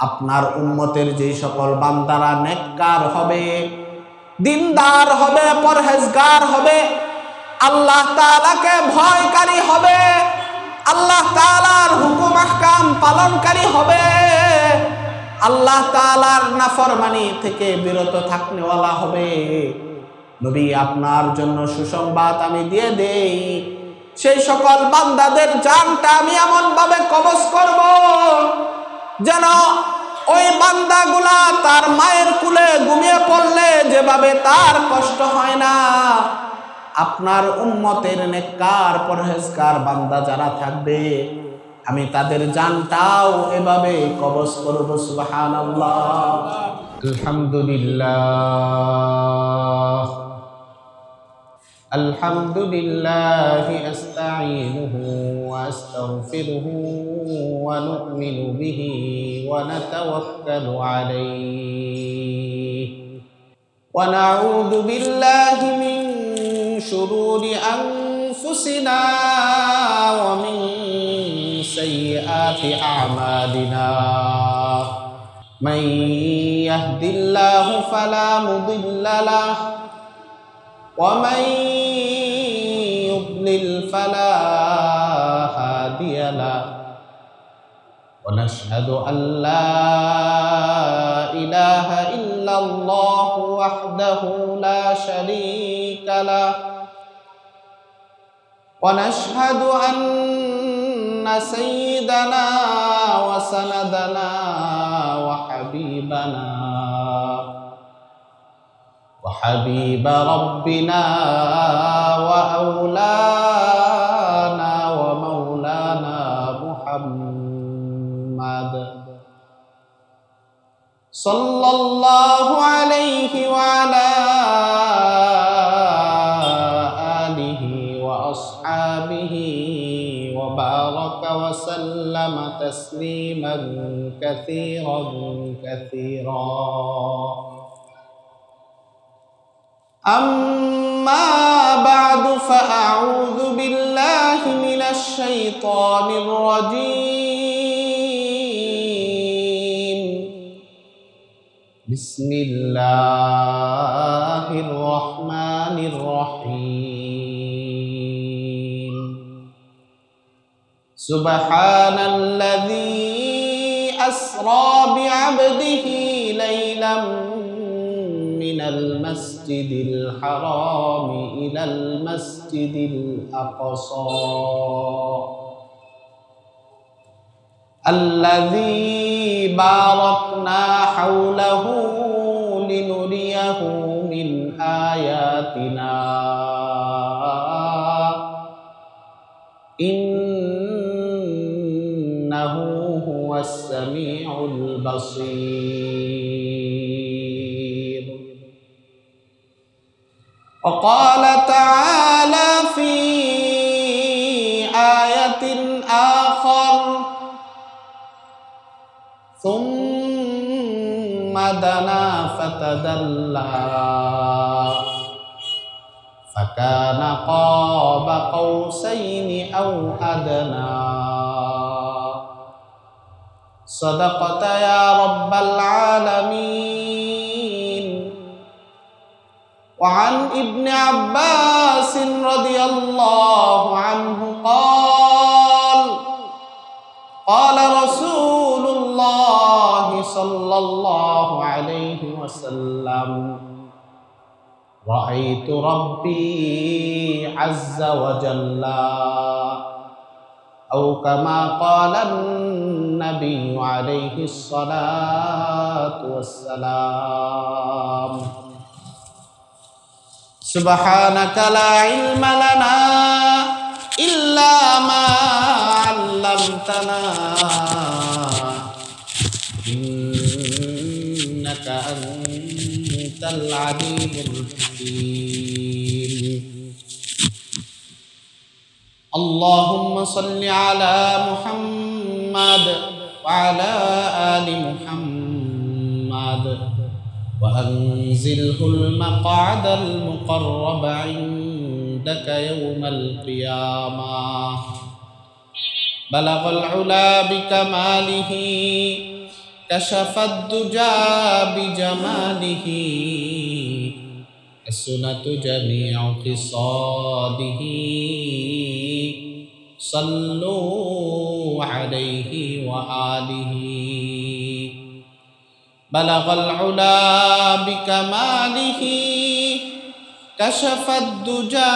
আপনার উম্মতের যে সকল বান্দারা নেককার হবে, দিনদার হবে, পরহেজগার হবে, আল্লাহ তাআলাকে ভয়কারী হবে, আল্লাহ তাআলার হুকুম আহকাম পালনকারী হবে, আল্লাহ তাআলার নাফরমানি থেকে বিরত থাকনেওয়ালা হবে, নবী আপনার জন্য সুসংবাদ আমি দিয়ে দেই, সেই সকল বান্দাদের জানটা আমি এমন ভাবে কবজ করব যেন ওই বান্দাগুলা তার মায়ের কুলে ঘুমিয়ে পড়লে যেভাবে তার কষ্ট হয় না, আপনার উম্মতের নেককার পরহেজগার বান্দা যারা থাকবে আমি তাদের জানটাও এভাবে কবজ করব। সুবহানাল্লাহ। আলহামদুলিল্লাহ আলহামদুলিল্লাহি আস্তাঈনুহু ওয়া আস্তাগফিরুহু ওয়া নু'মিনু বিহি ওয়া নাতাওয়াক্কালু আলাইহি ওয়া নাউযু বিল্লাহি মিন শুরুরি আনফুসিনা ওয়া মিন সাইয়্যাতি আ'মালিনা মান ইয়াহদিল্লাহু ফালা মুদিল্লা লাহু ومن يضلل فلا هادي له ونشهد أن لا إله إلا الله وحده لا شريك له ونشهد أن سيدنا وسندنا وحبيبنا وحبيب ربنا وأولانا ومولانا محمد صلى الله عليه وعلى آله وأصحابه وبارك وسلم تسليما كثيرا كثيرا. أما بعد فأعوذ بالله من الشيطان الرجيم. بسم الله الرحمن الرحيم. سبحان الذي أسرى بعبده ليلا من المسجد الحرام إلى المسجد الأقصى الذي باركنا حوله لنريه من آياتنا إنه هو السميع البصير. وقال تعالى في آية آخر ثم دنا فتدلى فكان قاب قوسين أو أدنى. صدقت يا رب العالمين. وعن ابن عباس رضي الله عنه قال قال رسول الله صلى الله عليه وسلم رأيت ربي عز وجل أو كما قال النبي عليه الصلاة والسلام. سبحانك لا علم لنا إلا ما علمتنا إنك أنت العليم الحكيم. اللهم صل على محمد وعلى آل محمد وأنزله المقعد المقرب عندك يوم القيامة. بلغ العلا بكماله কাশাফাদ দুজা বিজামালিহি আসনাতু জামিউ খিসাদিহি সাল্লু আলাইহি ওয়া আলিহি বালাগাল উলা বিকামালিহি কাশাফাদ দুজা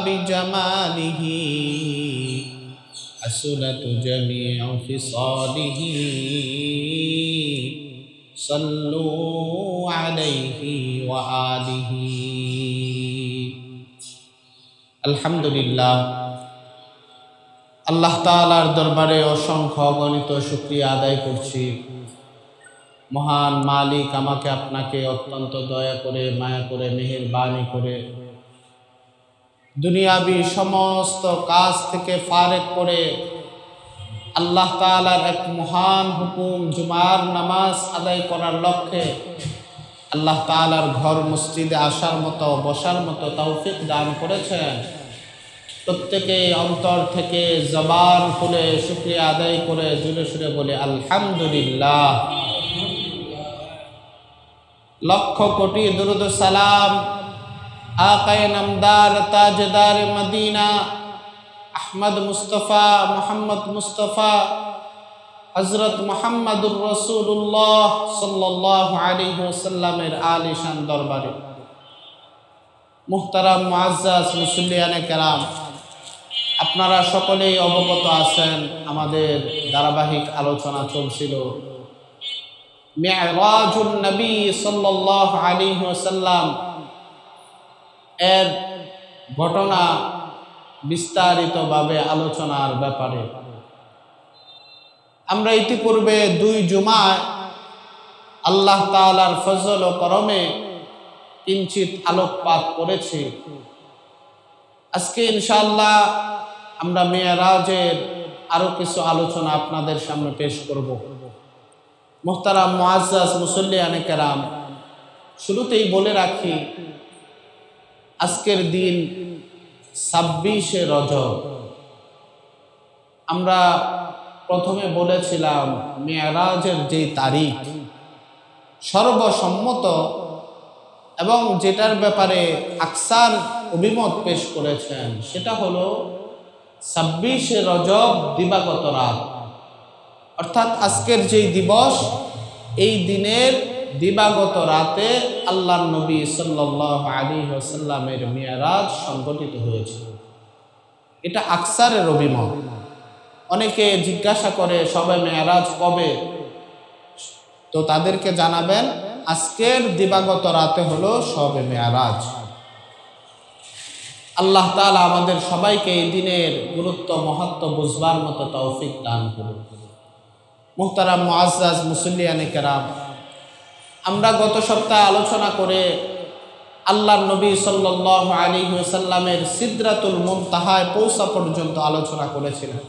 বিজামালিহি আসনাতু জামিউ খিসাদিহি সাল্লু আলাইহি ওয়া আলিহি। আলহামদুলিল্লাহ, আল্লাহ তাআলার দরবারে অসংখ্য অগণিত শুকরিয়া আদায় করছি। মহান মালিক আমাকে আপনাকে অত্যন্ত দয়া করে, মায়া করে, মেহেরবানি করে দুনিয়াবি সমস্ত কাজ থেকে ফারেক করে আল্লাহ তাআলার এক মহান হুকুম জুমার নামাজ আদায় করার লক্ষ্যে আল্লাহ তাআলার ঘর মসজিদে আসার মতো, বসার মতো তৌফিক দান করেছেন। প্রত্যেকে অন্তর থেকে জবান খুলে শুকরিয়া আদায় করে জুড়ে সুরে বলে আলহামদুলিল্লাহ। লক্ষ কোটি দুরুদ সালাম আকায়ে নামদার তাজদার মদিনা আহমদ মুস্তফা মুহাম্মদ মুস্তফা হযরত মুহাম্মদুর রাসূলুল্লাহ সাল্লাল্লাহু আলাইহি ওয়াসাল্লামের আলিশান দরবারে মুহতারাম মুআজ্জাজ মুসল্লিয়ানে কেরাম, আপনারা সকলেই অবগত আছেন আমাদের ধারাবাহিক আলোচনা চলছিল মি'রাজুন নবী সাল্লাল্লাহু আলাইহি ওয়াসাল্লাম এর ঘটনা বিস্তারিতভাবে আলোচনার ব্যাপারে। আমরা ইতিপূর্বে 2 জুমায় আল্লাহ তাআলার ফজল ও করমে কিঞ্চিত আলোকপাত করেছি। আজকে ইনশাআল্লাহ আমরা মেরাজের আরো কিছু আলোচনা আপনাদের সামনে পেশ করব। মুহতারাম মুআজ্জাজ মুসল্লিয়ানে কেরাম, শুরুতেই বলে রাখি আজকের দিন 26শে রজব। আমরা প্রথমে বলেছিলাম মেরাজের যে তারিখ সর্বসম্মত এবং যেটার ব্যাপারে আকসার অভিমত পেশ করেছেন সেটা হলো 26শে রজব দিবাগত রাত, অর্থাৎ আজকের যেই দিবস এই দিনের দিবাগত রাতে আল্লাহর নবী সাল্লাল্লাহু আলাইহি ওয়াসাল্লামের মিরাজ সংঘটিত হয়েছে। এটা আকসারের অভিমত। অনেকে জিজ্ঞাসা করে সবে মিরাজ কবে, তো তাদেরকে জানাবেন আজকের দিবাগত রাতে হলো সবে মিরাজ। আল্লাহ তাআলা আমাদের সবাইকে এই দিনের গুরুত্ব মহত্ব বুঝবার মতো তৌফিক দান করুন। মুহতারাম মুআজ্জাজ মুসল্লিয়ানে কেরাম, আমরা গত সপ্তাহে আলোচনা করে আল্লাহর নবী সাল্লাল্লাহু আলাইহি ওয়াসাল্লামের সিদরাতুল মুনতাহায় পৌঁছা পর্যন্ত আলোচনা করেছিলাম।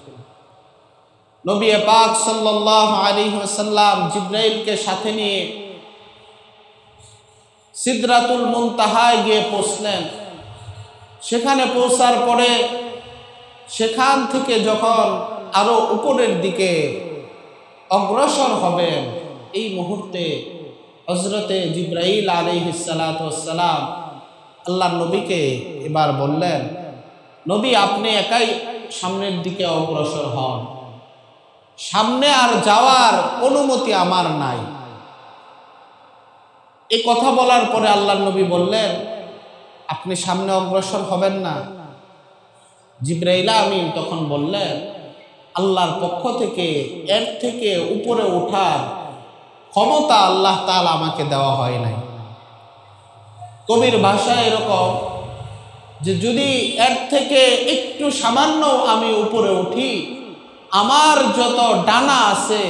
নবী পাক সাল্লাল্লাহু আলাইহি ওয়াসাল্লাম জিবরাইলকে সাথে নিয়ে সিদরাতুল মুনতাহায় গিয়ে পৌঁছলেন। সেখানে পৌঁছার পরে সেখান থেকে যখন আরো উপরের দিকে অগ্রসর হবেন, এই মুহূর্তে হযরতে জিবরাইল আলাইহিস সালাতু ওয়াস সালাম আল্লাহর নবীকে এবার বললেন, নবী আপনি একাই সামনের দিকে অগ্রসর হন, সামনে আর যাওয়ার অনুমতি আমার নাই। এই কথা বলার পরে আল্লাহর নবী বললেন, আপনি সামনে অগ্রসর হবেন না? জিবরাইল আমিন তখন বললেন, আল্লাহর পক্ষ থেকে এর থেকে উপরে ওঠার ক্ষমতা আল্লাহ তাআলা আমাকে দেওয়া হয় নাই। কবির ভাষায় এরকম যে যদি এর থেকে একটু সামান্য আমি উপরে উঠি, আমার যত ডানা আছে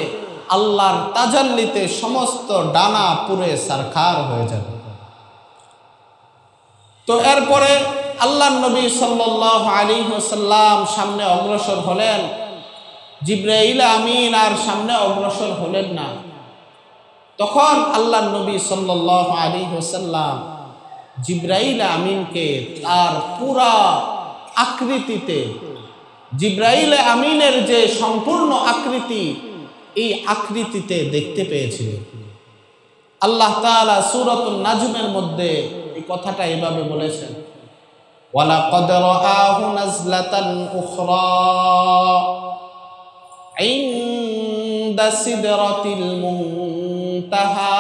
আল্লাহর তাজাল্লিতে সমস্ত ডানা পুরে সারখার হয়ে যাবে। তো এরপরে আল্লাহর নবী সাল্লাল্লাহু আলাইহি ওয়াসাল্লাম সামনে অগ্রসর হলেন, জিবরাইল আমিন আর সামনে অগ্রসর হলেন না। তখন আল্লাহর নবী সাল্লাল্লাহু আলাইহি ওয়াসাল্লাম জিবরাইল আমিনকে তার পুরা আকৃতিতে, জিবরাইল আমিনের যে সম্পূর্ণ আকৃতি এই আকৃতিতে দেখতে পেয়েছিলেন। আল্লাহ তাআলা সূরাতুন নাজমের মধ্যে এই কথাটা এভাবে বলেছেন, ওয়ালাকাদ রাআহু নাজলাতান উখরা ইনদা সিদরাতিল মুনতাহা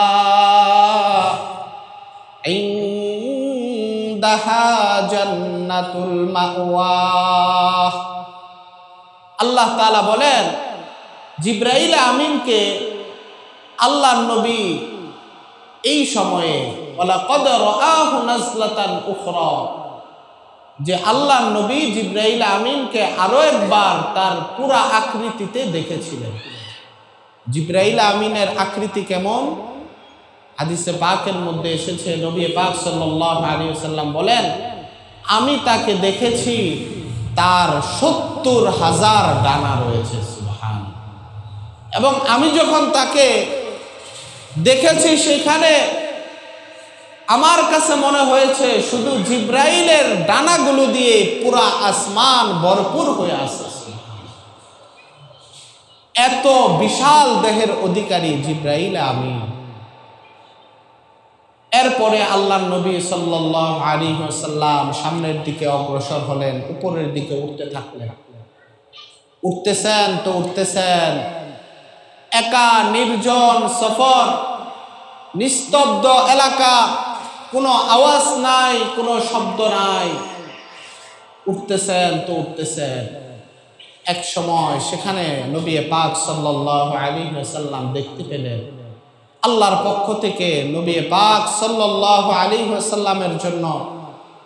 ইনদাহা জান্নাতুল মাওয়া। আল্লাহ তাআলা বলেন, জিবরাইল আমিনকে আল্লাহর নবী এই সময়ে ওয়ালাকাদ রাআহু নাজলাতান উখরা, যে আল্লাহর নবী জিবরাইল আমিনকে আরো একবার তার পুরা আকৃতিতে দেখেছিলেন। জিবরাইল আমিনের আকৃতি কেমন? হাদিসে পাকের মধ্যে এসেছে, নবী পাক সাল্লাল্লাহু আলাইহি ওয়াসাল্লাম বলেন, আমি তাকে দেখেছি তার ৭০,০০০ ডানা রয়েছে। সুবহানাল্লাহ। এবং আমি যখন তাকে দেখেছি সেখানে আমার কাছে মনে হয়েছে শুধু জিবরাইলের ডানাগুলো দিয়ে পুরা আসমান ভরপুর হয়ে আছে। এত বিশাল দেহের অধিকারী জিবরাইল আমিন। এরপরে আল্লাহর নবী সাল্লাল্লাহু আলাইহি ওয়াসাল্লাম সামনের দিকে অগ্রসর হলেন, উপরের দিকে উঠতে থাকলেন। উঠতেছেন তো উঠতেছেন, একা নির্জন সফর, নিস্তব্ধ এলাকা, কোনো আওয়াজ নাই, কোনো শব্দ নাই। উঠতেছেন তো উঠতেছেন। এক সময় সেখানে নবী পাক সাল্লাল্লাহু আলাইহি ওয়াসাল্লাম দেখতে পেলেন আল্লাহর পক্ষ থেকে নবী পাক সাল্লাল্লাহু আলাইহি ওয়াসাল্লামের জন্য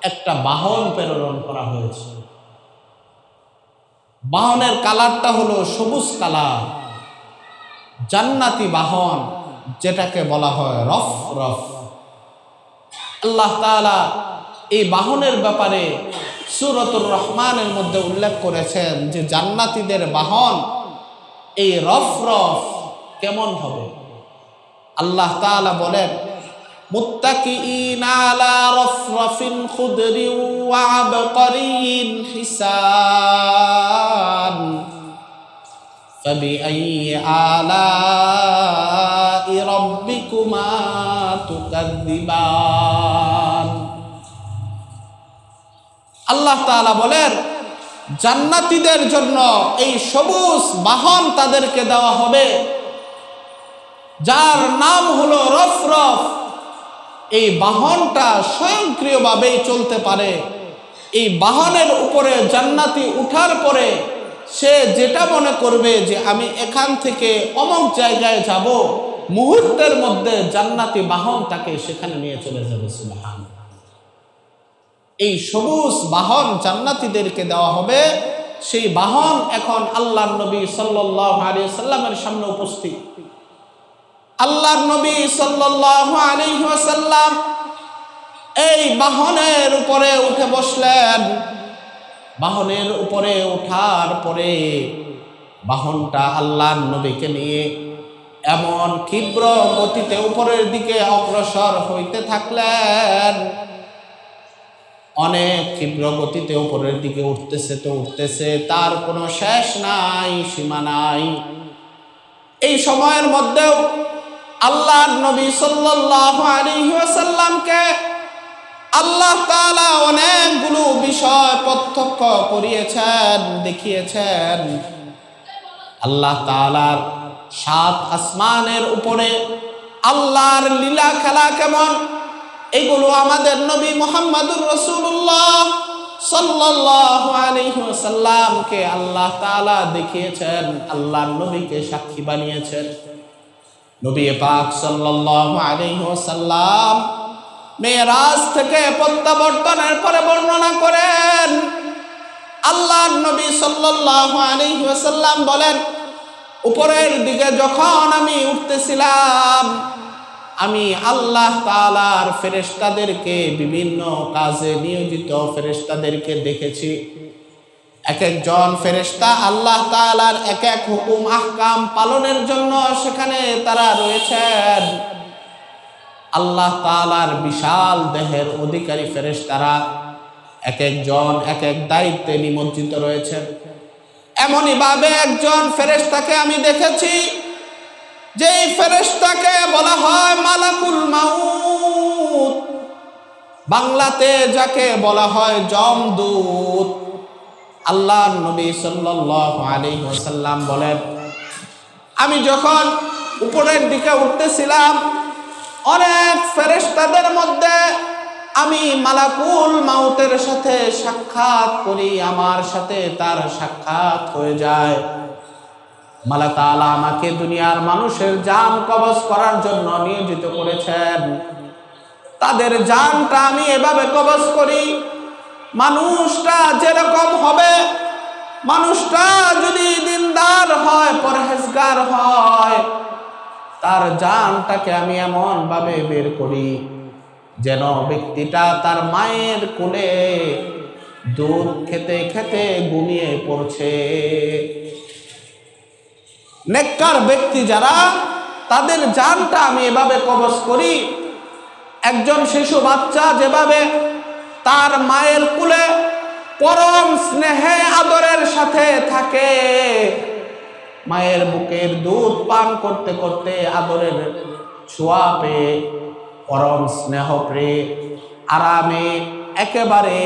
একটা বাহন প্রেরণ করা হয়েছে। বাহনের কালারটা হলো সবুজ কালার, জান্নাতি বাহন, যেটাকে বলা হয় রফরফ। আল্লাহ তাআলা এই বাহনের ব্যাপারে সূরাতুর রহমানের মধ্যে উল্লেখ করেছেন যে জান্নাতীদের বাহন এই রফরফ কেমন হবে। আল্লাহ তাআলা বলেন, মুত্তাকিইনা আলা রফরফিন খুদরিন ওয়া আবকারিন হিসান ফাবিআইয়ি আলাই রাব্বিকুমা তুকাযযিবান। আল্লাহ তাআলা বলেন, জান্নাতীদের জন্য এই সবুজ বাহন তাদেরকে দেওয়া হবে, যার নাম হলো রফরফ। এই বাহনটা স্বয়ংক্রিয়ভাবেই চলতে পারে। এই বাহনের উপরে জান্নাতি উঠার পরে সে যেটা মনে করবে যে আমি এখান থেকে অমুক জায়গায় যাব, মুহূর্তের মধ্যে জান্নাতি বাহন তাকে সেখানে নিয়ে চলে যাবে। সুবহানাল্লাহ। এই সবুজ বাহন জান্নাতীদেরকে দেওয়া হবে। সেই বাহন এখন আল্লাহর নবী সাল্লাল্লাহু আলাইহি ওয়াসাল্লামের সামনে উপস্থিত। আল্লাহর নবী সাল্লাল্লাহু আলাইহি ওয়াসাল্লাম এই বাহনের উপরে উঠে বসলেন। বাহনের উপরে ওঠার পরে বাহনটা আল্লাহর নবীকে নিয়ে এমন ক্ষিপ্র গতিতে উপরের দিকে অগ্রসর হইতে থাকলেন। অনেক ক্ষিপ্র গতিতে উপরের দিকে উঠতেছে তো উঠতেছে, তার কোনো শেষ নাই, সীমা নাই। এই সময়ের মধ্যেও আল্লাহর নবী সাল্লাল্লাহু আলাইহি ওয়াসাল্লামকে আল্লাহ তাআলা অনেকগুলো বিষয় প্রত্যক্ষ করিয়েছেন, দেখিয়েছেন। আল্লাহ তাআলার ৭ আসমানের উপরে আল্লাহর লীলা খেলা কেমন, এগুলো আমাদের নবী মুহাম্মদুর রাসূলুল্লাহ সাল্লাল্লাহু আলাইহি ওয়াসাল্লামকে আল্লাহ তাআলা দেখিয়েছেন, আল্লাহর নবীকে সাক্ষী বানিয়েছেন। নবী পাক সাল্লাল্লাহু আলাইহি ওয়াসাল্লাম মেরাজ থেকে প্রত্যাবর্তনের পরে বর্ণনা করেন, আল্লাহর নবী সাল্লাল্লাহু আলাইহি ওয়াসাল্লাম বলেন, উপরের দিকে যখন আমি উঠতেছিলাম, আমি আল্লাহ তাআলার ফেরেশতাদেরকে, বিভিন্ন কাজে নিয়োজিত ফেরেশতাদেরকে দেখেছি। এক একজন ফেরেশতা আল্লাহ তাআলার এক এক হুকুম আহকাম পালনের জন্য সেখানে তারা রয়েছেন। আল্লাহ তাআলার বিশাল দেহের অধিকারী ফেরেশতারা এক একজন এক এক দায়িত্বে নিমজ্জিত রয়েছেন। এমনই ভাবে একজন ফেরেশতাকে আমি দেখেছি, যেই ফেরেশতাকে বলা হয় মালাকুল মাউত, বাংলাতে যাকে বলা হয় যমদূত। আল্লাহর নবী সাল্লাল্লাহু আলাইহি ওয়াসাল্লাম বলেন, আমি যখন উপরের দিকে উঠতেছিলাম, অনেক ফেরেশতাদের মধ্যে আমি মালাকুল মাউতের সাথে সাক্ষাৎ করি, আমার সাথে তার সাক্ষাৎ হয়ে যায়। আল্লাহ তাআলা আমাকে দুনিয়ার মানুষের জান কবজ করার জন্য নিয়োজিত করেছেন। তাদের জানটা আমি এভাবে কবজ করি, মানুষটা যেরকম হবে, মানুষটা যদি দিনদার হয়, পরহেজগার হয়, তার জানটাকে আমি এমন ভাবে বের করি যেন ব্যক্তিটা তার মায়ের কোলে দুধ খেতে খেতে ঘুমিয়ে পড়ছে। নেককার ব্যক্তি যারা, তাদের জানটা আমি এভাবে কবজ করি, একজন শিশু বাচ্চা যেভাবে তার মায়ের কোলে পরম স্নেহে আদরের সাথে থাকে, মায়ের বুকের দুধ পান করতে করতে আদরের ছোঁয়া পেয়ে পরম স্নেহ পেয়ে আরামে একেবারে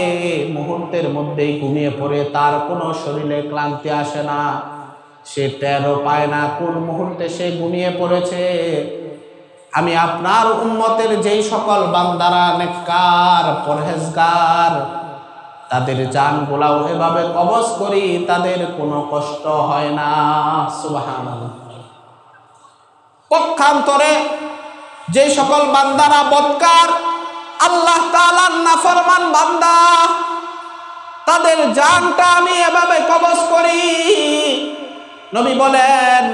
মুহূর্তের মধ্যেই ঘুমিয়ে পড়ে, তার কোনো শরীরে ক্লান্তি আসে না, সে টেরও পায় না কোন মুহূর্তে সে ঘুমিয়ে পড়েছে। আমি আপনার উম্মতের যেই সকল বান্দারা নেককার পরহেজগার, তাদের জানগুলাও এভাবে কবজ করি, তাদের কোনো কষ্ট হয় না। সুবহানাল্লাহ। পক্ষান্তরে যে সকল বান্দারা বদকার, আল্লাহ তাআলার নাফরমান বান্দা, তাদের জানটা আমি এভাবে কবজ করি। নবী বলেন,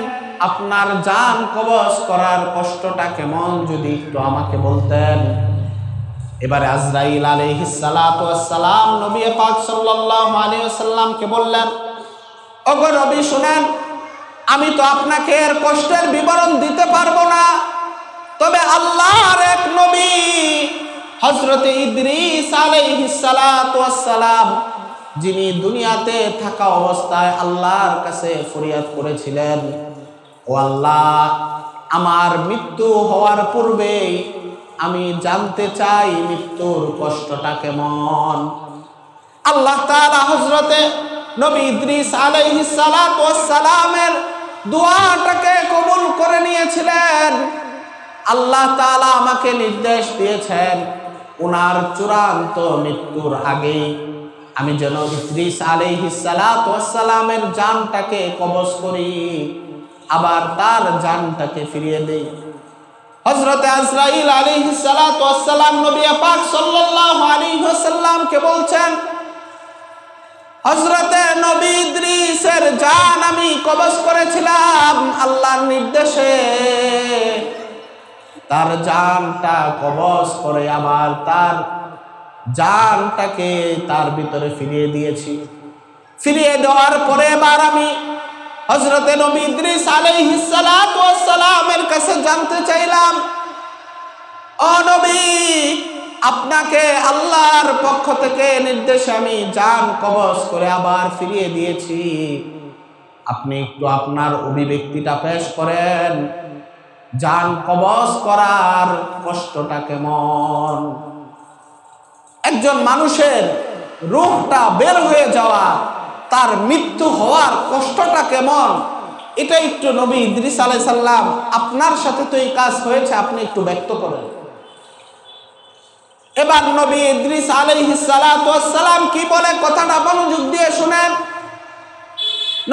আপনার জান কবজ করার কষ্টটা কেমন যদি একটু আমাকে বলতেন। এবারে আজরাইল আলাইহিস সালাতু ওয়াস সালাম নবী পাক সাল্লাল্লাহু আলাইহি ওয়াসাল্লামকে বললেন, ওগো নবী শুনেন, আমি তো আপনাকে এর কষ্টের বিবরণ দিতে পারবো না, তবে আল্লাহর এক নবী হযরত ইদ্রিস আলাইহিস সালাতু ওয়াস সালাম, যিনি দুনিয়াতে থাকা অবস্থায় আল্লাহর কাছে ফরিয়াদ করেছিলেন, ও আল্লাহ, আমার মৃত্যু হওয়ার পূর্বেই আমি জানতে চাই মৃত্যুর কষ্টটা কেমন। আল্লাহ তাআলা হযরতে নবী ইদ্রিস আলাইহিস সালাতু ওয়াস সালামের দোয়াটাকে কবুল করে নিয়েছিলেন। আল্লাহ তাআলা আমাকে নির্দেশ দিয়েছেন, ওনার চূড়ান্ত মৃত্যুর আগেই আমি যেন ইদ্রিস আলাইহিস সালাতু ওয়াস সালামের জানটাকে কবজ করি, আবার তার জানটাকে ফিরিয়ে দেই। হযরত আজরাইল আলাইহিস সালাতু ওয়াস সালাম নবী পাক সাল্লাল্লাহু আলাইহি ওয়াসাল্লামকে বলছেন, হযরতে নবী ইদ্রিসের জান আমি কবজ করেছিলাম আল্লাহর নির্দেশে, তার জানটা কবজ করে আবার তার জানটাকে তার ভিতরে ফিরিয়ে দিয়েছি। ফিরিয়ে দেওয়ার পরে এবার আমি হযরতে নবী ইদ্রিস আলাইহিস সালাতু ওয়াস সালামের কাছে জানতে চাইলাম, ও নবী, আপনাকে আল্লাহর পক্ষ থেকে নির্দেশে আমি জান কবজ করে আবার ফিরিয়ে দিয়েছি, আপনি একটু আপনার অভিব্যক্তিটা পেশ করেন, জান কবজ করার কষ্টটা কেমন, একজন মানুষের রূহটা বের হয়ে যাওয়া, তার মৃত্যু হওয়ার কষ্টটা কেমন, এটা একটু নবী ইদ্রিস আলাইহিস সালাম, আপনার সাথে তো এই কাজ হয়েছে, আপনি একটু ব্যক্ত করেন। এবার নবী ইদ্রিস আলাইহিস সালাতু ওয়াস সালাম কি বলে, কথাটা মনোযোগ দিয়ে শুনেন।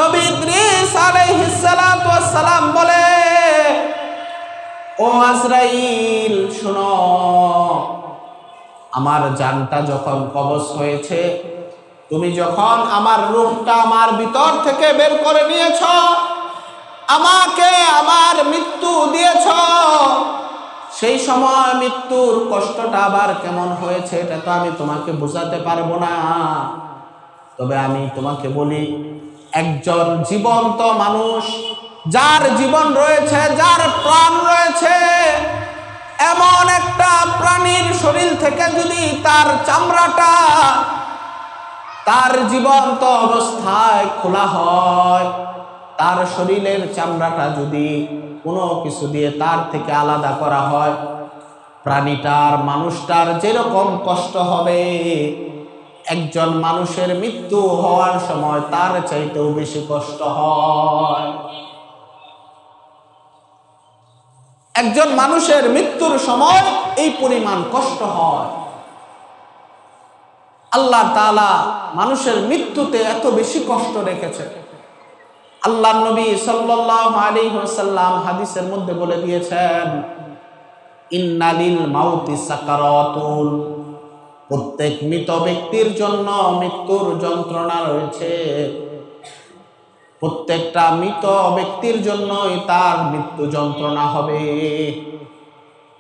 নবী ইদ্রিস আলাইহিস সালাতু ওয়াস সালাম বলে, ও আজরাইল শুনো, আমার জানটা যখন কবজ হয়েছে, তুমি যখন আমার রূহটা আমার ভিতর থেকে বের করে নিয়েছ, আমাকে আমার মৃত্যু দিয়েছ, সেই সময় মৃত্যুর কষ্টটা আবার কেমন হয়েছে এটা তো আমি তোমাকে বোঝাতে পারবো না। তবে আমি তোমাকে বলি, একজন জীবন্ত মানুষ, যার জীবন রয়েছে, যার প্রাণ রয়েছে, এমন একটা প্রাণীর শরীর থেকে যদি তার চামড়াটা তার জীবন্ত অবস্থায় খোলা হয়, তার শরীরের চামড়াটা যদি কোনো কিছু দিয়ে তার থেকে আলাদা করা হয়, প্রাণীটার মানুষটার যেরকম কষ্ট হবে, একজন মানুষের মৃত্যু হওয়ার সময় তার চাইতেও বেশি কষ্ট হয়। একজন মানুষের মৃত্যুর সময় এই পরিমাণ কষ্ট হয়। আল্লাহ তাআলা মানুষের মৃত্যুতে এত বেশি কষ্ট রেখেছে। আল্লাহর নবী সাল্লাল্লাহু আলাইহি ওয়াসাল্লাম হাদিসের মধ্যে বলে দিয়েছেন, ইন্নালিল মাউতি সাকারাতুন, প্রত্যেক মৃত ব্যক্তির জন্য মৃত্যুর যন্ত্রণা রয়েছে। প্রত্যেকটা মৃত ব্যক্তির জন্যই তার মৃত্যু যন্ত্রণা হবে।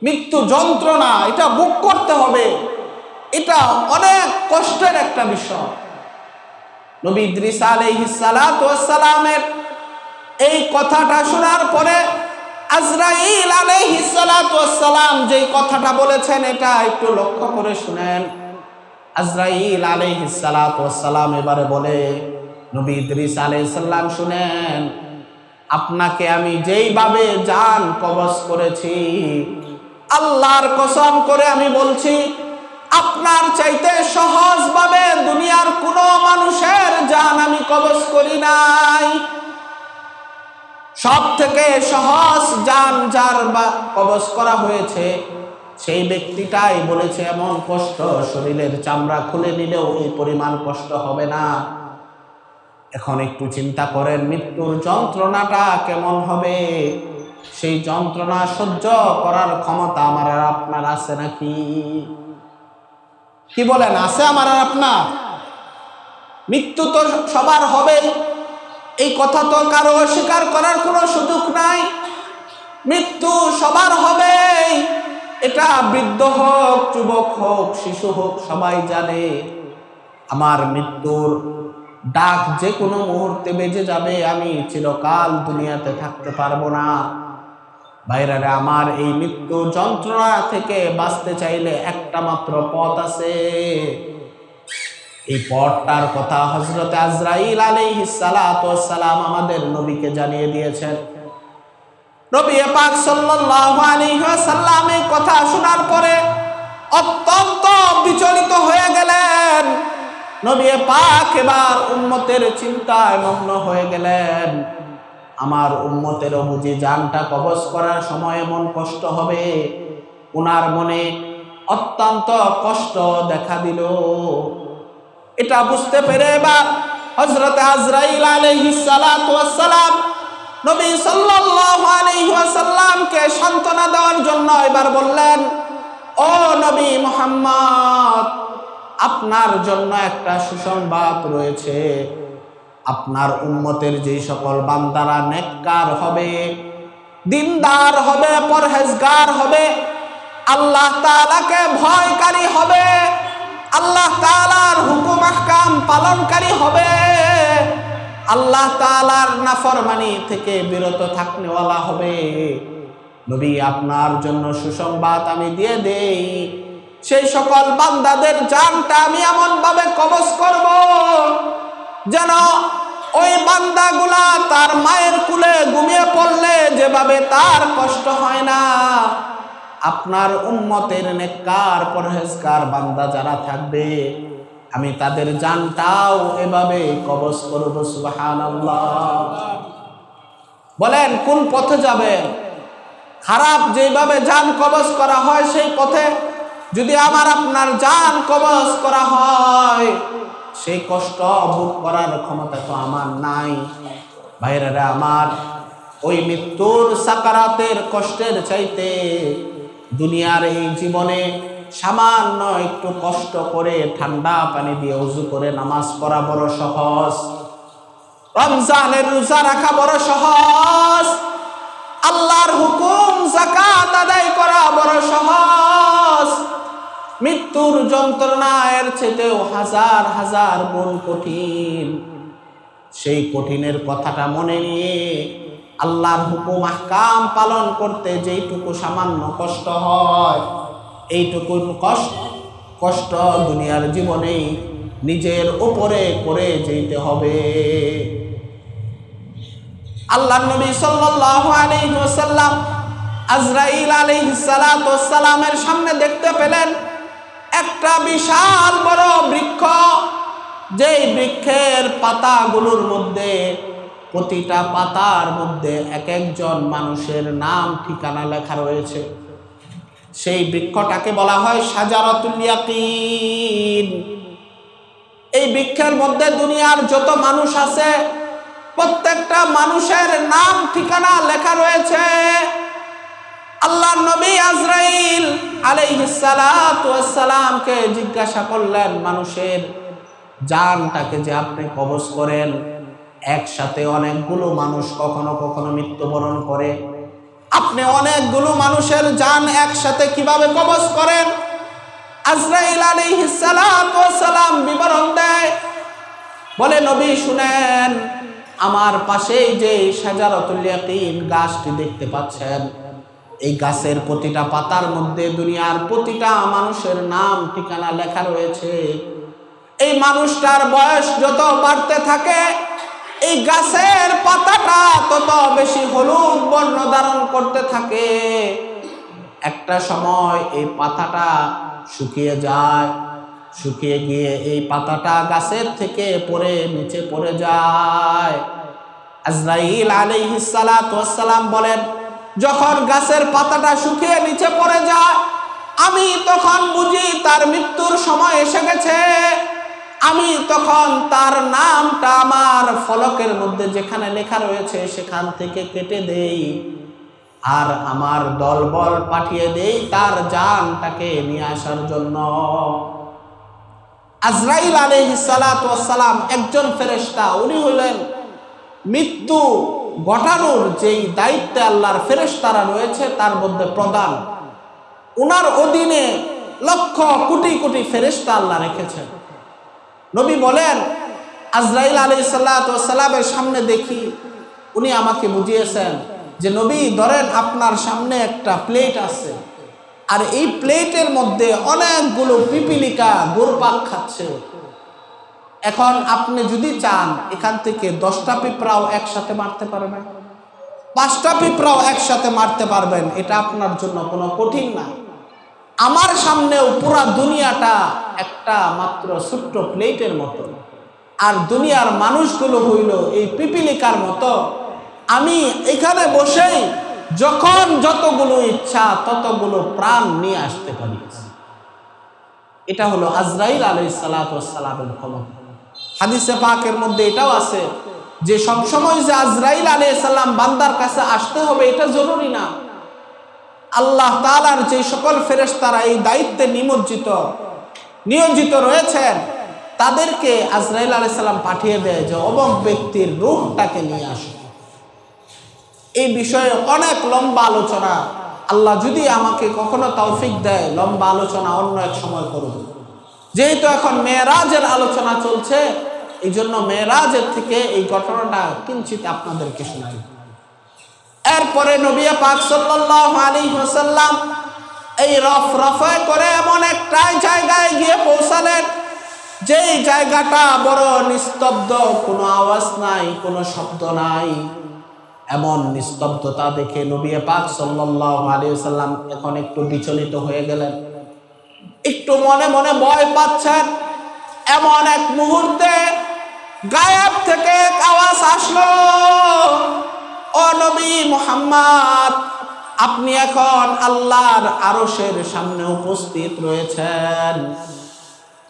মৃত্যু যন্ত্রণা এটা ভোগ করতে হবে, এটা অনেক কষ্টের একটা বিষয়। নবী ইদ্রিস আলাইহিস সালাতু ওয়াস সালামের এই কথাটা শোনার পরে আজরাইল আলাইহিস সালাতু ওয়াস সালাম যেই কথাটা বলেছেন, এটা একটু লক্ষ্য করে শুনেন। আজরাইল আলাইহিস সালাতু ওয়াস সালাম এবারে বলে, নবী ইদ্রিস আলাইহিস সালাম শুনেন, আপনাকে আমি যেইভাবে জান কবজ করেছি, আল্লাহর কসম করে আমি বলছি, আপনার চাইতে সহজভাবে দুনিয়ার কোনো মানুষের জান আমি কবজ করি নাই। সব থেকে সহজ জান যার কবজ করা হয়েছে, সেই ব্যক্তিটাই বলেছে এমন কষ্ট শরীরের চামড়া খুলে নিলেও এই পরিমাণ কষ্ট হবে না। এখন একটু চিন্তা করেন, মৃত্যুর যন্ত্রণাটা কেমন হবে? সেই যন্ত্রণা সহ্য করার ক্ষমতা আমার আর আপনার আছে নাকি? কি বলেন, আছে আমার আর আপনার? মৃত্যু তো সবার হবে, এই কথা তো কারো অস্বীকার করার কোনো সুযোগ নাই। মৃত্যু সবার হবে, এটা বৃদ্ধ হোক, যুবক হোক, শিশু হোক, সবাই জানে। আমার মৃত্যুর ডাক যে কোনো মুহূর্তে বেজে যাবে, আমি চিরকাল দুনিয়াতে থাকতে পারবো না। ভাইরারে আমার, এই মৃত্যু যন্ত্রণা থেকে বাঁচতে চাইলে একটা মাত্র পথ আছে। এই পথটার কথা হযরত আজরাইল আলাইহিস সালাতু ওয়াস সালাম আমাদের নবীকে জানিয়ে দিয়েছেন। নবী পাক সাল্লাল্লাহু আলাইহি ওয়াসাল্লাম এই কথা শোনার পরে অত্যন্ত বিচলিত হয়ে গেলেন। নবী পাক এবার উম্মতের চিন্তায় মগ্ন হয়ে গেলেন। আমার উম্মতের বুঝি জানটা কবজ করার সময় এমন কষ্ট হবে? ওনার মনে অত্যন্ত কষ্ট দেখা দিল। এটা বুঝতে পেরে এবার হযরত আজরাইল আলাইহিস সালাতু ওয়াস সালাম নবী সাল্লাল্লাহু আলাইহি ওয়াসাল্লামকে সান্ত্বনা দেওয়ার জন্য এবার বললেন, ও নবী মুহাম্মদ, আপনার জন্য একটা সুসংবাদ রয়েছে। আপনার উম্মতের যে সকল বান্দারা নেককার হবে, দিনদার হবে, পরহেজগার হবে, আল্লাহ তাআলাকে ভয়কারী হবে, আল্লাহ তাআলার হুকুম আহকাম পালনকারী হবে, আল্লাহ তাআলার নাফরমানি থেকে বিরত থাকনেওয়ালা হবে, নবী আপনার জন্য সুসংবাদ আমি দিয়ে দেই। সেই সকল বান্দাদের জানটা আমি এমন ভাবে কবজ করব যেন ওই বান্দাগুলা তার মায়ের কুলে ঘুমিয়ে পড়লে যেভাবে তার কষ্ট হয় না, আপনার উম্মতের নেককার পরহেজগার বান্দা যারা থাকবে, আমি তাদের জানটাও এভাবে কবজ করব। সুবহানাল্লাহ। বলেন কোন পথে যাবেন? খারাপ যেভাবে জান কবজ করা হয়, সেই পথে যদি আমার আপনার জান কবজ করা হয়, সেই কষ্ট ভোগ করার ক্ষমতা তো আমার নাই। ভাইরা আমার, ওই মৃত্যুর সাকারাতের কষ্টের চাইতে দুনিয়ার এই জীবনে সামান্য একটু কষ্ট করে ঠান্ডা পানি দিয়ে ওযু করে নামাজ পড়া বড় সহজ, রমজানের রোজা রাখা বড় সহজ, আল্লাহর হুকুম যাকাত আদায় করা বড় সহজ। মৃত্যুর যন্ত্রণা এর চেয়েও হাজার হাজার গুণ কঠিন। সেই কঠিনের কথাটা মনে নিয়ে আল্লাহর হুকুম আহকাম পালন করতে যেইটুকু সামান্য কষ্ট হয়, এইটুকু কষ্ট দুনিয়ার জীবনেই নিজের উপরে করে যেতে হবে। আল্লাহর নবী সাল্লাল্লাহু আলাইহি ওয়াসাল্লাম আজরাইল আলাইহিস সালাতু ওয়াস সালামের সামনে দেখতে পেলেন একটা বিশাল বড় বৃক্ষ, যেই বৃক্ষের পাতাগুলোর মধ্যে প্রতিটা পাতার মধ্যে এক একজন মানুষের নাম ঠিকানা লেখা রয়েছে। সেই বৃক্ষটাকে বলা হয় শাজারাতুল ইয়াকিন। এই বৃক্ষের মধ্যে দুনিয়ার যত মানুষ আছে প্রত্যেকটা মানুষের নাম ঠিকানা লেখা রয়েছে। আল্লাহর নবী আজরাইল আলাইহিস সালাতু ওয়াস সালামকে জিজ্ঞাসা করলেন, মানুষের জানটাকে যে আপনি কবজ করেন, একসাথে অনেকগুলো মানুষ কখনো কখনো মৃত্যুবরণ করে, আপনি অনেকগুলো মানুষের জান একসাথে কিভাবে কবজ করেন? আজরাইল আলাইহিস সালাতু ওয়াস সালাম বিবরণ দেয়, বলে নবী শুনেন, আমার পাশেই যে শাজারাতুল ইয়াকিন গাছটি দেখতে পাচ্ছেন, এই গাছের প্রতিটা পাতার মধ্যে দুনিয়ার প্রতিটা মানুষের নাম ঠিকানা লেখা রয়েছে। এই মানুষটার বয়স যত বাড়তে থাকে এই গাছের পাতাটা তত বেশি হলুদ বর্ণ ধারণ করতে থাকে। একটা সময় এই পাতাটা শুকিয়ে যায়, শুকিয়ে গিয়ে এই পাতাটা গাছের থেকে পড়ে নিচে পড়ে যায়। আজরাইল আলাইহিস সালাতু ওয়াস সালাম বলেন, যখন গাছের পাতাটা শুকিয়ে নিচে পড়ে যায় আমি তখন বুঝি তার মৃত্যুর সময় এসে গেছে। আমি তখন তার নামটা আমার ফলকের মধ্যে যেখানে লেখা রয়েছে সেখান থেকে কেটে দেই, আর আমার দলবল পাঠিয়ে দেই তার জানটাকে নিয়ে আসার জন্য। আজরাইল আলাইহিস সালাতু ওয়াস সালাম একজন ফেরেশতা, উনি হলেন মৃত্যু ঘটানোর যেই দায়িত্বে আল্লাহর ফেরেশতারা রয়েছে তার মধ্যে প্রধান। উনার অধীনে লক্ষ কোটি কোটি ফেরেশতা আল্লাহ রেখেছেন। নবী বলেন, আজরাইল আলাইহিস সালাতু ওয়াস সালামের সামনে দেখি উনি আমাকে বুঝিয়েছেন যে নবী ধরেন আপনার সামনে একটা প্লেট আছে, আর এই প্লেটের মধ্যে অনেকগুলো পিপিলিকা ঘুরপাক খাচ্ছে। এখন আপনি যদি চান এখান থেকে 10টা পিঁপড়াও একসাথে মারতে পারবেন, 5টা পিঁপড়াও একসাথে মারতে পারবেন, এটা আপনার জন্য কোনো কঠিন না। আমার সামনেও পুরা দুনিয়াটা একটা মাত্র ছোট্ট প্লেটের মতো, আর দুনিয়ার মানুষগুলো হইল এই পিপিলিকার মতো। আমি এখানে বসেই যখন যতগুলো ইচ্ছা ততগুলো প্রাণ নিয়ে আসতে পারি। এটা হলো আজরাইল আলাইহিস সালাতু ওয়াস সালামের ক্ষমতা। হাদিসে পাকের মধ্যে এটাও আছে যে সবসময় যে আজরাইল আলাইহিস সালাম বান্দার কাছে আসতে হবে এটা জরুরি না। আল্লাহ তাআলার যে সকল ফেরেশতারা এই দায়িত্বে নিয়োজিত রয়েছেন তাদেরকে আজরাইল আলাইহিস সালাম পাঠিয়ে দেয় যে অমুক ব্যক্তির রূহটাকে নিয়ে আসো। এই বিষয়ে অনেক লম্বা আলোচনা, আল্লাহ যদি আমাকে কখনো তৌফিক দেয় লম্বা আলোচনা অন্য এক সময় করব। যেহেতু এখন মেরাজের আলোচনা চলছে এই জন্য মেরাজের থেকে এই ঘটনাটা কিঞ্চিত আপনাদেরকে শোনাই। এরপরে নবী পাক সাল্লাল্লাহু আলাইহি ওয়াসাল্লাম এই রফে করে এমন একটা জায়গায় গিয়ে পৌঁছালেন যেই জায়গাটা বড় নিস্তব্ধ, কোনো আওয়াজ নাই, কোনো শব্দ নাই। এমন নিস্তব্ধতা দেখে নবী পাক সাল্লাল্লাহু আলাইহি ওয়াসাল্লাম এখন একটু বিচলিত হয়ে গেলেন, একটু মনে মনে ভয় পাচ্ছেন। এমন এক মুহূর্তে গায়েব থেকে এক আওয়াজ আসলো, ও নবী মুহাম্মদ, আপনি এখন আল্লাহর আরশের সামনে উপস্থিত রয়েছেন।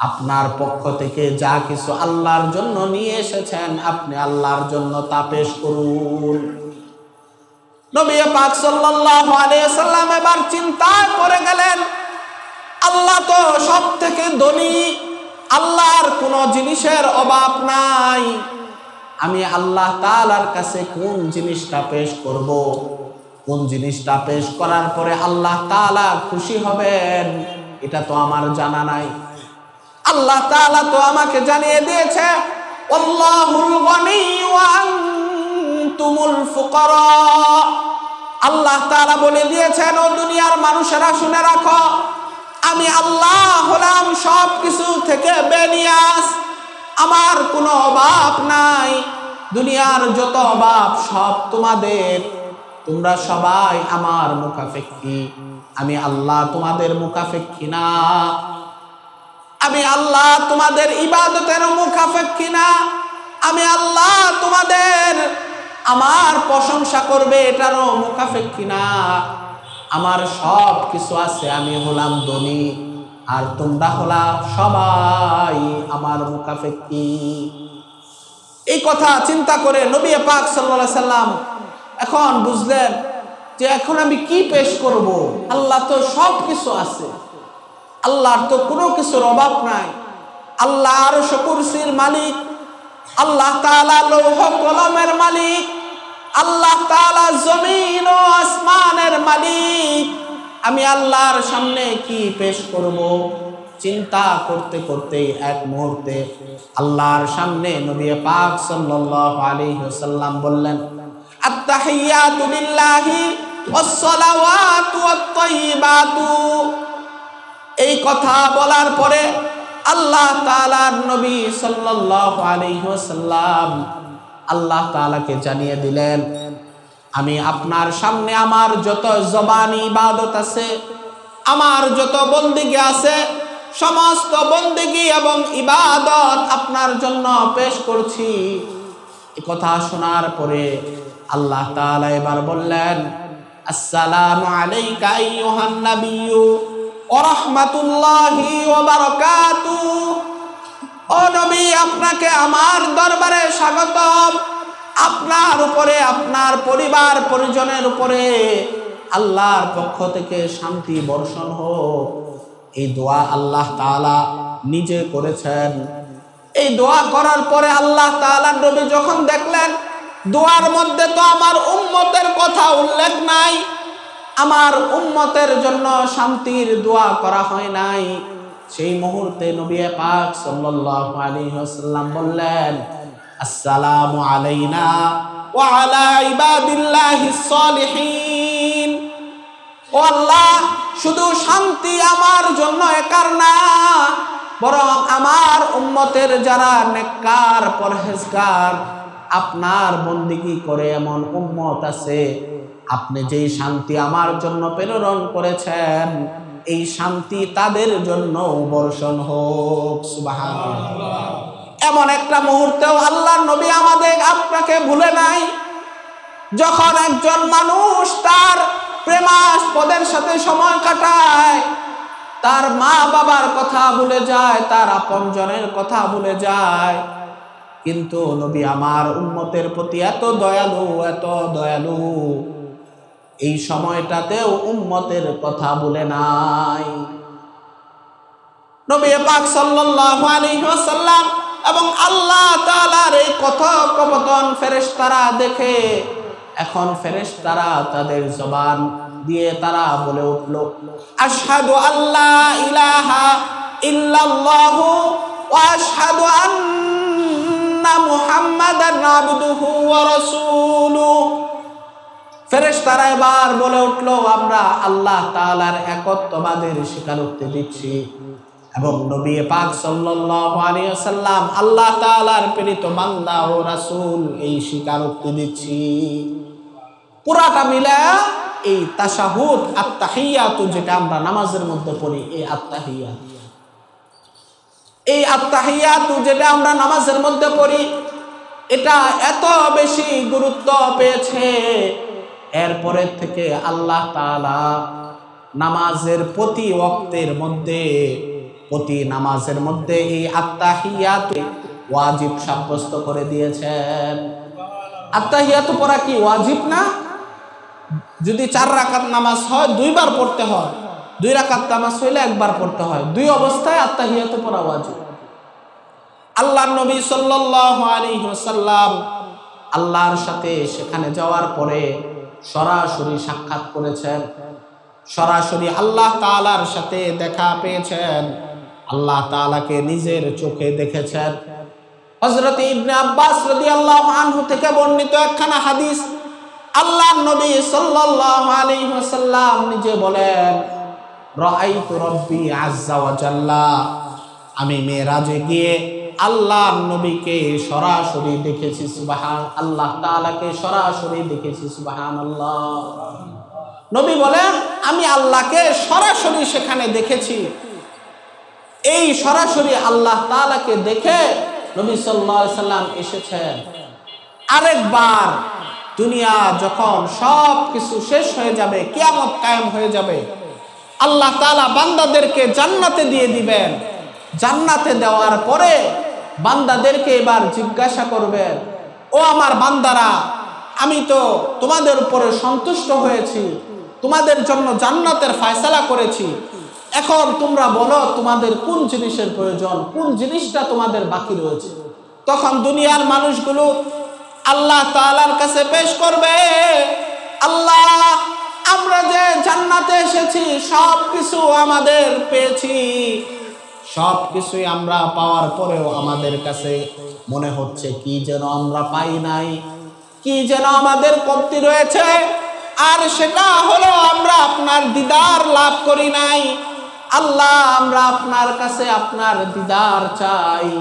আপনার পক্ষ থেকে যা কিছু আল্লাহর জন্য নিয়ে এসেছেন আপনি আল্লাহর জন্য তা পেশ করুন। নবী পাক সাল্লাল্লাহু আলাইহি ওয়াসাল্লাম এবার চিন্তায় পড়ে গেলেন, আল্লাহ তো সব থেকে ধনী, আল্লাহর কোনো জিনিসের অভাব নাই। আমি আল্লাহ তাআলার কাছে কোন জিনিসটা পেশ করব, কোন জিনিসটা পেশ করার পরে আল্লাহ তাআলা খুশি হবেন এটা তো আমার জানা নাই। আল্লাহ তাআলা তো আমাকে জানিয়ে দিয়েছে আল্লাহুল গনি ওয়া আনতুমুল ফুকারা। আল্লাহ তাআলা বলে দিয়েছেন, ও দুনিয়ার মানুষেরা শুনে রাখো, আমি আল্লাহ হলাম সব কিছু থেকে বেনিয়াস, আমার কোনো অভাব নাই। দুনিয়ার যত অভাব সব তোমাদের, তোমরা সবাই আমার মুখাপেক্ষী, আমি আল্লাহ তোমাদের মুখাপেক্ষী না। আমি আল্লাহ তোমাদের ইবাদতের মুখাপেক্ষী না। আমি আল্লাহ তোমাদের আমার প্রশংসা করবে এটারও মুখাপেক্ষী না। আমার সব কিছু আছে, আমি হলাম ধনী আর তোমরা হলা সবাই আমার মুখাপেক্ষী। এই কথা চিন্তা করে নবী পাক সাল্লাল্লাহু আলাইহি সাল্লাম এখন বুঝলেন যে এখন আমি কি পেশ করব। আল্লাহ তো সব কিছু আছে, আল্লাহর তো কোনো কিছুর অভাব নাই। আল্লাহ আরশ কুরসির মালিক, আল্লাহ তাআলা লৌহ কলমের মালিক, আল্লাহ তাআলা জমিন ও আসমানের মালিক। আমি আল্লাহর সামনে কি পেশ করব? চিন্তা করতে করতে এক মুহূর্তে আল্লাহর সামনে নবী পাক সাল্লাল্লাহু আলাইহি ওয়াসাল্লাম বললেন, আত্তাহিয়াতু লিল্লাহি ওয়াস-সালাওয়াতু ওয়াত-তাইয়্যিবাতু। এই কথা বলার পরে আল্লাহ তাআলার নবী সাল্লাল্লাহু আলাইহি ওয়াসাল্লাম আল্লাহ তাআলাকে জানিয়ে দিলেন, আমি আপনার সামনে আমার যত জবানি ইবাদত আছে, আমার যত বন্দেগী আছে, সমস্ত বন্দেগী এবং ইবাদত আপনার জন্য পেশ করছি। এই কথা শোনার পরে আল্লাহ তাআলা এবার বললেন, আসসালামু আলাইকা আইয়ুহান নাবিয়্যু ওয়া রাহমাতুল্লাহি ওয়া বারাকাতুহু। ও নবী, আপনাকে আমার দরবারে স্বাগতম। আপনার উপরে, আপনার পরিবার পরিজনের উপরে আল্লাহর পক্ষ থেকে শান্তি বর্ষণ হোক। এই দোয়া আল্লাহ তাআলা নিজে করেছেন। এই দোয়া করার পরে আল্লাহ তাআলার নবী যখন দেখলেন দোয়ার মধ্যে তো আমার উম্মতের কথা উল্লেখ নাই, আমার উম্মতের জন্য শান্তির দোয়া করা হয় নাই, সেই মুহূর্তে নবী পাক সাল্লাল্লাহু আলাইহি ওয়াসাল্লাম বললেন, আসসালামু আলাইনা ওয়া আলা ইবাদিল্লাহিস সালিহিন। ও আল্লাহ, শুধু শান্তি আমার জন্য একার না, বরং আমার উম্মতের যারা নেককার পরহেজগার আপনার বন্দেগী করে এমন উম্মত আছে, আপনি যেই শান্তি আমার জন্য প্রেরণ করেছেন এই শান্তি তাদের জন্য বর্ষণ হোক। সুবহানাল্লাহ। এমন একটা মুহূর্তেও আল্লাহর নবী আমাদের আপনাকে ভুলে নাই। যখন একজন মানুষ তার প্রেমাস্পদের সাথে সময় কাটায়, তার মা বাবার কথা ভুলে যায়, তার আপনজনের কথা ভুলে যায়, কিন্তু নবী আমার উম্মতের প্রতি এত দয়ালু, এত দয়ালু, এই সময়টাতেও উম্মতের কথা ভুলে নাই। নবী পাক সাল্লাল্লাহু আলাইহি ওয়াসাল্লাম এবং আল্লাহ তাআলার এই কথোপকথন ফেরেশতারা দেখে এখন ফেরেশতারা তাদের জবান দিয়ে তারা বলে উঠল, আশহাদু আল্লা ইলাহা ইল্লাল্লাহু ওয়া আশহাদু আন্না মুহাম্মাদান আবদুহু ওয়া রাসূলুহু। ফেরেশতারা এবার বলে উঠল, আমরা আল্লাহ তাআলার একত্ববাদের স্বীকারোক্তি দিচ্ছি এবং নবী পাক সাল্লাল্লাহু আলাইহি ওয়াসাল্লাম আল্লাহ তাআলার প্রেরিত বান্দা ও রাসূল এই স্বীকারোক্তি দিচ্ছি। পুরাটা মিলে এই তাশাহুদ আত-তাহিয়াতু যেটা আমরা নামাজের মধ্যে পড়ি, এই আত-তাহিয়াতু যেটা আমরা নামাজের মধ্যে পড়ি, এটা এত বেশি গুরুত্ব পেয়েছে। এরপরে থেকে আল্লাহ তাআলা নামাজের প্রতি ওয়াক্তের মধ্যে, প্রতি নামাজের মধ্যে এই আত-তাহিয়াতু ওয়াজিব সাব্যস্ত করে দিয়েছেন। আত-তাহিয়াতু পড়া কি ওয়াজিব না? যদি 4 রাকাত নামাজ হয় 2 বার পড়তে হয়, 2 রাকাত নামাজ হইলে 1 বার পড়তে হয়। 2 অবস্থায় আত-তাহিয়াতু পড়া ওয়াজিব। আল্লাহর নবী সাল্লাল্লাহু আলাইহি ওয়াসাল্লাম আল্লাহর সাথে সেখানে যাওয়ার পরে সরাসরি সাক্ষাৎ করেছেন, সরাসরি আল্লাহ তাআলার সাথে দেখা পেয়েছেন, আল্লাহ তাআলাকে নিজের চোখে দেখেছেন। হযরত ইবনে আব্বাস রাদিয়াল্লাহু আনহু থেকে বর্ণিত একখানা হাদিস, আল্লাহর নবী সাল্লাল্লাহু আলাইহি ওয়াসাল্লাম নিজে বলেন, রাআইতু রাব্বি আযজা ওয়া জাল্লা, আমি মেরাজে গিয়ে আল্লাহর নবীকে সরাসরি দেখেছি, সুবহান আল্লাহ তাআলাকে সরাসরি দেখেছি, সুবহানাল্লাহ। নবী বলেন আমি আল্লাহকে সরাসরি সেখানে দেখেছি। এই সরাসরি আল্লাহ তাআলাকে দেখে নবী সাল্লাল্লাহু আলাইহি সাল্লাম এসেছেন। আরেকবার দুনিয়া যখন সব কিছু শেষ হয়ে যাবে, কিয়ামত কায়েম হয়ে যাবে, আল্লাহ তাআলা বান্দাদেরকে জান্নাতে দিয়ে দিবেন। জান্নাতে দেওয়ার পরে বান্দাদেরকে এবার জিজ্ঞাসা করবেন, ও আমার বান্দারা, আমি তো তোমাদের উপরে সন্তুষ্ট হয়েছি, তোমাদের জন্য জান্নাতের ফয়সালা করেছি, এখন তোমরা বলো তোমাদের কোন জিনিসের প্রয়োজন, কোন জিনিসটা তোমাদের বাকি রয়েছে। তখন দুনিয়ার মানুষগুলো আল্লাহ তাআলার কাছে পেশ করবে, আল্লাহ আমরা যে জান্নাতে এসেছি সব কিছু আমাদের পেয়েছি, সব কিছুই আমরা পাওয়ার পরেও আমাদের কাছে মনে হচ্ছে কি যেন আমরা পাই নাই, কি যেন আমাদের কমতি রয়েছে, আর সেটা হলো আমরা আপনার দিদার লাভ করি নাই। আল্লাহ আমরা আপনার কাছে আপনার দিদার চাই,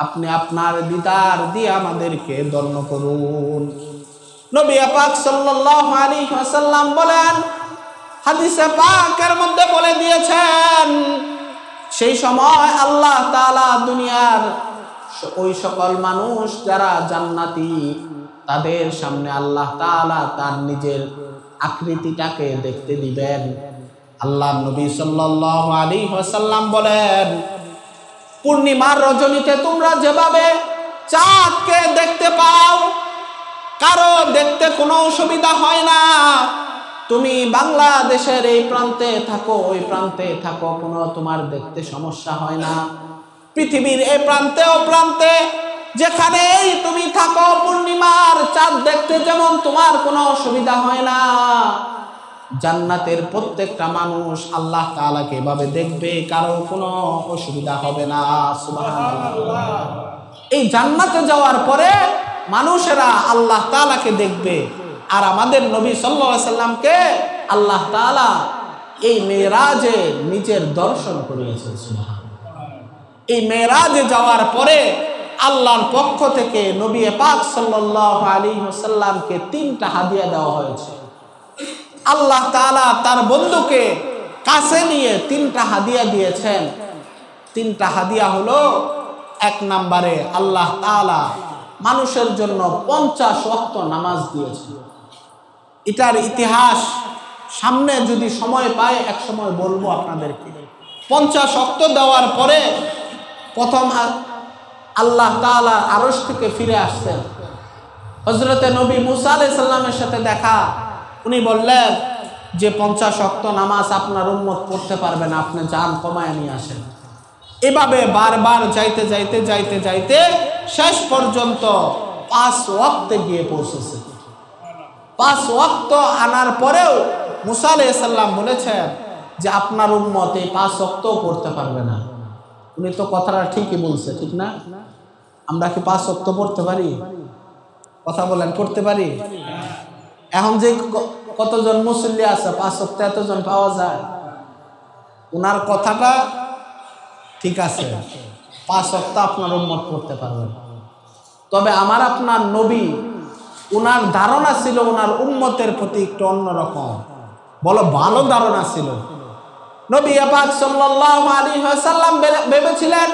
আপনি আপনার দিদার দিয়ে আমাদেরকে ধন্য করুন। নবী পাক সাল্লাল্লাহু আলাইহি ওয়াসাল্লাম বলেন, হাদিসে পাকের মধ্যে বলে দিয়েছেন, সেই সময় আল্লাহ তাআলা দুনিয়ার ওই সকল মানুষ যারা জান্নাতি, তাদের সামনে আল্লাহ তাআলা তার নিজের আকৃতিটাকে দেখতে দিবেন। আল্লাহ নবী সাল্লাল্লাহু আলাইহি ওয়াসাল্লাম বলেন, পূর্ণিমার রজনীতে তোমরা যেভাবে চাঁদকে দেখতে পাও, কারো দেখতে কোনো অসুবিধা হয় না, তুমি বাংলাদেশের এই প্রান্তে থাকো ওই প্রান্তে থাকো, কোনো তোমার দেখতে সমস্যা হয় না। পৃথিবীর এই প্রান্তে ও প্রান্তে যেখানেই তুমি থাকো, পূর্ণিমার চাঁদ দেখতে যেমন তোমার কোনো অসুবিধা হয় না, জান্নাতের প্রত্যেকটা মানুষ আল্লাহ তাআলাকে এভাবে দেখবে, কারো কোনো অসুবিধা হবে না, সুবহানাল্লাহ। এই জান্নাতে যাওয়ার পরে মানুষেরা আল্লাহ তাআলাকে দেখবে। আর আমাদের নবী সাল্লাল্লাহু আলাইহি সাল্লামকে আল্লাহ তাআলা এই মেরাজে নিজের দর্শন করিয়েছেন, সুবহানাল্লাহ। এই মেরাজে যাওয়ার পরে আল্লাহর পক্ষ থেকে নবী পাক সাল্লাল্লাহু আলাইহি ওয়াসাল্লামকে 3টা হাদিয়া দেওয়া হয়েছে। আল্লাহ তাআলা তার বন্ধুকে কাছে নিয়ে 3টা হাদিয়া দিয়েছেন। 3টা হাদিয়া হলো, 1 নম্বরে আল্লাহ তাআলা মানুষের জন্য 50 ওয়াক্ত নামাজ দিয়েছেন। এটার ইতিহাস সামনে যদি সময় পাই এক সময় বলবো আপনাদেরকে। 50 ওয়াক্ত দেওয়ার পরে প্রথম আল্লাহ তাআলা আরশ থেকে ফিরে আসছেন, হযরতে নবী মুসা আলাইহিস সালামের সাথে দেখা। উনি বললেন যে 50 ওয়াক্ত নামাজ আপনার উম্মত পড়তে পারবে না, আপনি যান কমায় নিয়ে আসেন। এভাবে বারবার যাইতে যাইতে যাইতে যাইতে শেষ পর্যন্ত 5 ওয়াক্তে গিয়ে পৌঁছেছে। 5 ওয়াক্ত আনার পরেও মুসা আলাইহিস সালাম বলেছেন যে আপনার উম্মত এই 5 ওয়াক্তও পড়তে পারবে না। উনি তো কথাটা ঠিকই বলছে, ঠিক না? আমরা কি 5 ওয়াক্ত পড়তে পারি? কথা বলেন, পড়তে পারি? এখন যে কতজন মুসল্লি আছে 5 ওয়াক্ত এতজন পাওয়া যায়, উনার কথাটা ঠিক আছে, 5 ওয়াক্ত আপনার উম্মত পড়তে পারবে। তবে আমার আপনার নবী, উনার ধারণা ছিল উনার উম্মতের প্রতি একটু অন্যরকম, বলো ভালো ধারণা ছিল। নবী পাক সাল্লাল্লাহু আলাইহি ওয়াসাল্লাম ভেবেছিলেন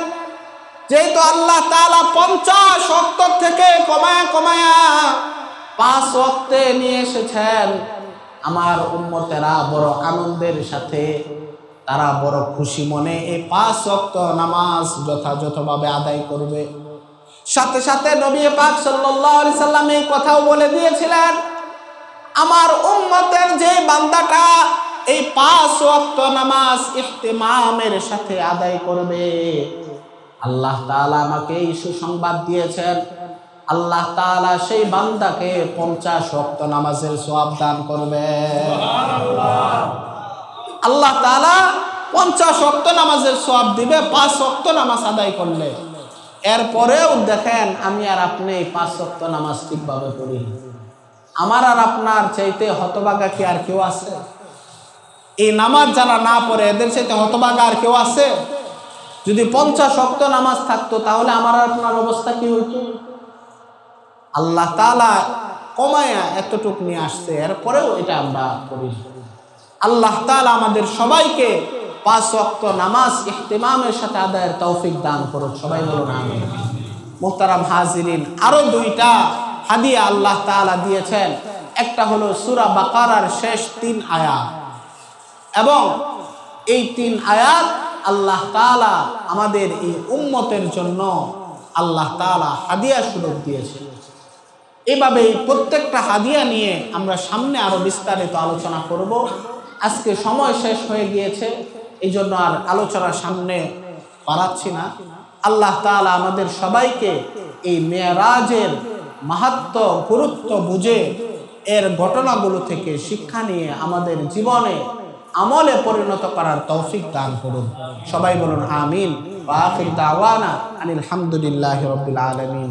যেহেতু আল্লাহ তাআলা 50 ওয়াক্ত থেকে কমায়া কমায়া 5 ওয়াক্তে নিয়ে এসেছেন, আমার উম্মতেরা বড় আনন্দের সাথে, তারা বড় খুশি মনে এই 5 ওয়াক্ত নামাজ যথাযথভাবে আদায় করবে। সাথে সাথে নবী পাক সাল্লাল্লাহু আলাইহি সাল্লাম এই কথাও বলে দিয়েছিলেন, আমার উম্মতের যে বান্দাটা এই 5 ওয়াক্ত নামাজ ইহতিমামের সাথে আদায় করবে, আল্লাহ তাআলা আমাকে এই সুসংবাদ দিয়েছেন, আল্লাহ তাআলা সেই বান্দাকে 50 ওয়াক্ত নামাজের সওয়াব দান করবে। সুবহানাল্লাহ। আল্লাহ তাআলা 50 ওয়াক্ত নামাজের সওয়াব দিবে 5 ওয়াক্ত নামাজ আদায় করলে। এরপরেও দেখেন আমি আর আপনি 5 ওয়াক্ত নামাজ ঠিকভাবে পড়ি। আমার আর আপনার চাইতে হতভাগা কি আর কেউ আছে? এই নামাজ যারা না পড়ে এদের চাইতে হতভাগা আর কেউ আছে? যদি 50 ওয়াক্ত নামাজ থাকতো তাহলে আমার আর আপনার অবস্থা কি হইতো? আল্লাহ তাআলা কমায়া এতটুক নিয়ে আসছে, এরপরেও এটা আমরা করি। আল্লাহ তাআলা আমাদের সবাইকে 5 ওয়াক্ত নামাজ ইহতিমামের সাথে আদায়ের তৌফিক দান করুন, সবাই বলুন আমিন। মুহতারাম হাজিরিন, আরো 2টা হাদিয়া আল্লাহ তাআলা দিয়েছেন। একটা হলো সূরা বাকারার শেষ 3 আয়াত, এবং এই 3 আয়াত আল্লাহ তাআলা আমাদের এই উম্মতের জন্য আল্লাহ তাআলা হাদিয়া স্বরূপ দিয়েছেন। এভাবে প্রত্যেকটা হাদিয়া নিয়ে আমরা সামনে আরো বিস্তারিত আলোচনা করব। আজকে সময় শেষ হয়ে গিয়েছে, এই জন্য আর আলোচনা সামনে বাড়াচ্ছি না। আল্লাহ তাআলা আমাদের সবাইকে এই মেরাজের মাহাত্ম্য গুরুত্ব বুঝে এর ঘটনাগুলো থেকে শিক্ষা নিয়ে আমাদের জীবনে আমলে পরিণত করার তৌফিক দান করুন, সবাই বলুন আমিন। ওয়া আখির দাওয়ানা আনিল হামদুলিল্লাহি রাব্বিল আলামিন।